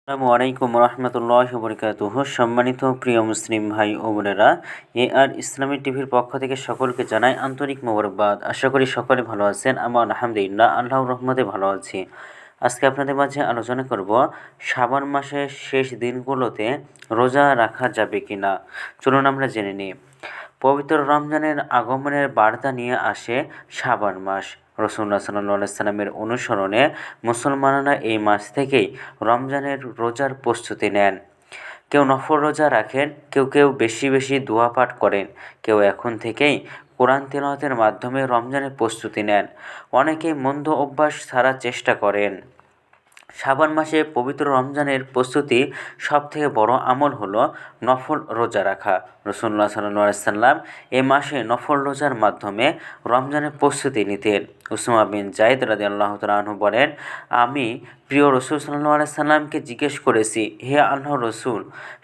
আসসালামু আলাইকুম রহমতুল্লাহি বরকাতুহু। সম্মানিত প্রিয় মুসলিম ভাই ও বোনেরা, আর ইসলামী টিভির পক্ষ থেকে সকলকে জানাই আন্তরিক মোবারকবাদ। আশা করি সকলে ভালো আছেন। আমার আলহামদুলিল্লাহ আল্লাহর রহমতে ভালো আছি। আজকে আপনাদের মাঝে আলোচনা করব শাবান মাসের শেষ দিনগুলোতে রোজা রাখা যাবে কি না। চলুন আমরা জেনে নিই। পবিত্র রমজানের আগমনের বার্তা নিয়ে আসে শাবান মাস। রাসূলুল্লাহ সাল্লাল্লাহু সাল্লামের অনুসরণে মুসলমানরা এই মাস থেকেই রমজানের রোজার প্রস্তুতি নেন। কেউ নফল রোজা রাখেন, কেউ কেউ বেশি বেশি দোয়া পাঠ করেন, কেউ এখন থেকেই কোরআন তিলাওয়াতের মাধ্যমে রমজানের প্রস্তুতি নেন। অনেকেই মন্দ অভ্যাস ছাড়ার চেষ্টা করেন। শাবান মাসে পবিত্র রমজানের প্রস্তুতি সবথেকে বড় আমল হলো নফল রোজা রাখা। রাসূলুল্লাহ সাল্লাল্লাহু আলাইহি সাল্লাম এ মাসে নফল রোজার মাধ্যমে রমজানের প্রস্তুতি নিতেন। উসামা বিন যায়েদ রাদিয়াল্লাহু তাআলা আনহু বলেন, আমি প্রিয় রাসূল সাল্লাল্লাহু আলাইহি সাল্লামকে জিজ্ঞেস করেছি, হে আল্লাহর রাসূল,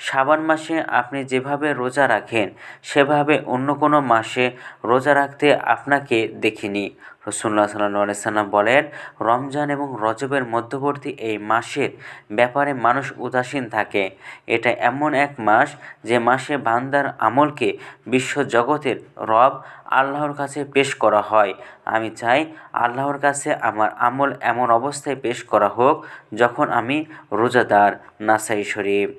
শাবান মাসে আপনি যেভাবে রোজা রাখেন সেভাবে অন্য কোনো মাসে রোজা রাখতে আপনাকে দেখিনি। রাসূলুল্লাহ সাল্লাল্লাহু আলাইহি সাল্লাম বলেন, রমজান এবং রজবের মধ্যবর্তী এই মাসের ব্যাপারে মানুষ উদাসীন থাকে। এটা এমন এক মাস যে মাসে বান্দার আমলকে বিশ্বজগতের রব আল্লাহর কাছে পেশ করা হয়। আমি চাই আল্লাহর কাছে আমার আমল এমন অবস্থায় পেশ করা হোক যখন আমি রোজাদার। নাসাই শরীফ।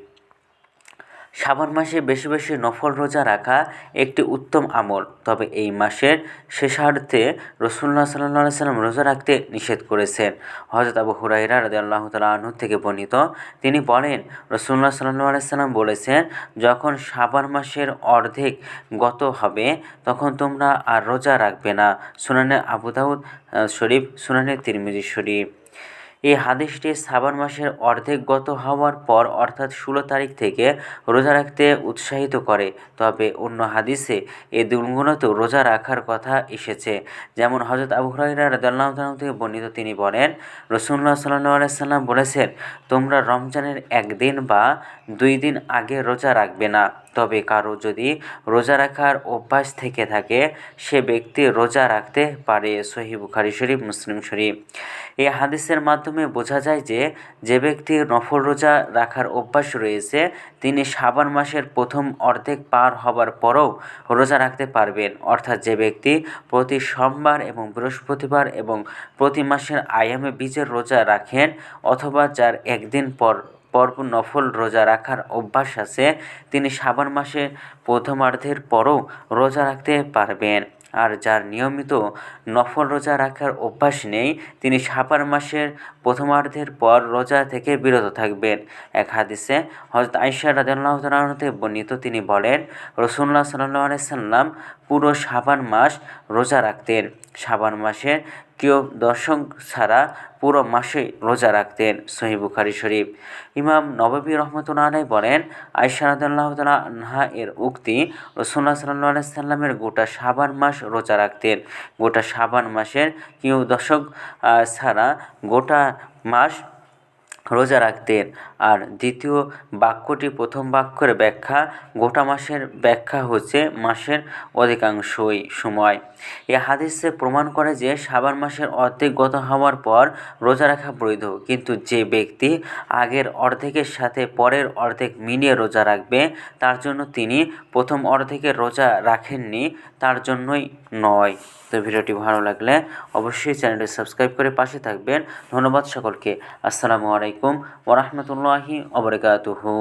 শাবান মাসে বেশি বেশি নফল রোজা রাখা একটি উত্তম আমল। তবে এই মাসের শেষার্ধে রাসূলুল্লাহ সাল্লাল্লাহু আলাইহি সাল্লাম রোজা রাখতে নিষেধ করেছেন। হযরত আবু হুরায়রা রাদিয়াল্লাহু তাআলা আনহু থেকে বর্ণিত, তিনি বলেন, রাসূলুল্লাহ সাল্লাল্লাহু আলাইহি সাল্লাম বলেছেন, যখন শাবান মাসের অর্ধেক গত হবে তখন তোমরা আর রোজা রাখবে না। সুনানে আবু দাউদ শরীফ, সুনানে তিরমিজি শরীফ। এই হাদিসটি শাবান মাসের অর্ধেক গত হওয়ার পর অর্থাৎ 16 তারিখ থেকে রোজা রাখতে উৎসাহিত করে। তবে অন্য হাদিসে এই দিনগুলোতেও রোজা রাখার কথা এসেছে। যেমন হযরত আবু হুরায়রা রাদিয়াল্লাহু তাআলা থেকে বর্ণিত, তিনি বলেন, রাসূলুল্লাহ সাল্লাল্লাহু আলাইহি সাল্লাম বলেছেন, তোমরা রমজানের একদিন বা 2 দিন আগে রোজা রাখবে না। তবে কারো যদি রোজা রাখার অভ্যাস থেকে থাকে সে ব্যক্তি রোজা রাখতে পারে। সহিহ বুখারী শরীফ, মুসলিম শরীফ। এই হাদিসের মাধ্যমে বোঝা যায় যে যে ব্যক্তির নফল রোজা রাখার অভ্যাস রয়েছে তিনি শাবান মাসের প্রথম অর্ধেক পার হবার পরও রোজা রাখতে পারবেন। অর্থাৎ যে ব্যক্তি প্রতি সোমবার এবং বৃহস্পতিবার এবং প্রতি মাসের আয়ামে বীজের রোজা রাখেন অথবা যার একদিন পর নফল রোজা রাখার অভ্যাস আছে তিনি শাবান মাসে প্রথমার্ধের পরও রোজা রাখতে পারবেন। আর যার নিয়মিত নফল রোজা রাখার অভ্যাস নেই তিনি শাবান মাসের প্রথমার্ধের পর রোজা থেকে বিরত থাকবেন। এক হাদিসে হযরত আয়েশা রাদিয়াল্লাহু তাআলা আনহা থেকে বর্ণিত, তিনি বলেন, রাসূলুল্লাহ সাল্লাল্লাহু আলাইহি সাল্লাম পুরো শাবান মাস রোজা রাখতেন। শাবান মাসের কেউ দশম ছাড়া পুরো মাসে রোজা রাখতেন। সহিহ বুখারী শরীফ। ইমাম নববী রহমাতুল্লাহ আলাইহি বলেন, আয়েশা রাদিয়াল্লাহু তাআলা আনহা এর উক্তি, রাসূলুল্লাহ সাল্লাল্লাহু আলাইহি সাল্লামের গোটা শাবান মাস রোজা রাখতেন। গোটা শাবান মাসের কেউ দশক ছাড়া গোটা মাস রোজা রাখতেন। আর দ্বিতীয় বাক্যটি প্রথম বাক্যের ব্যাখ্যা। গোটা মাসের ব্যাখ্যা হচ্ছে মাসের অধিকাংশই সময়। এ হাদিসে প্রমাণ করে যে শাবান মাসের অর্ধেক গত হওয়ার পর রোজা রাখা বৈধ, কিন্তু যে ব্যক্তি আগের অর্ধেকের সাথে পরের অর্ধেক মিলিয়ে রোজা রাখবে তার জন্য তিনি প্রথম অর্ধেকের রোজা রাখেননি তার জন্যই নয়। তো ভিডিওটি ভালো লাগলে অবশ্যই চ্যানেলটি সাবস্ক্রাইব করে পাশে থাকবেন। ধন্যবাদ সকলকে। আসসালামু আলাইকুম ওয়া রাহমাতুল্লাহি ওয়া বারাকাতুহু।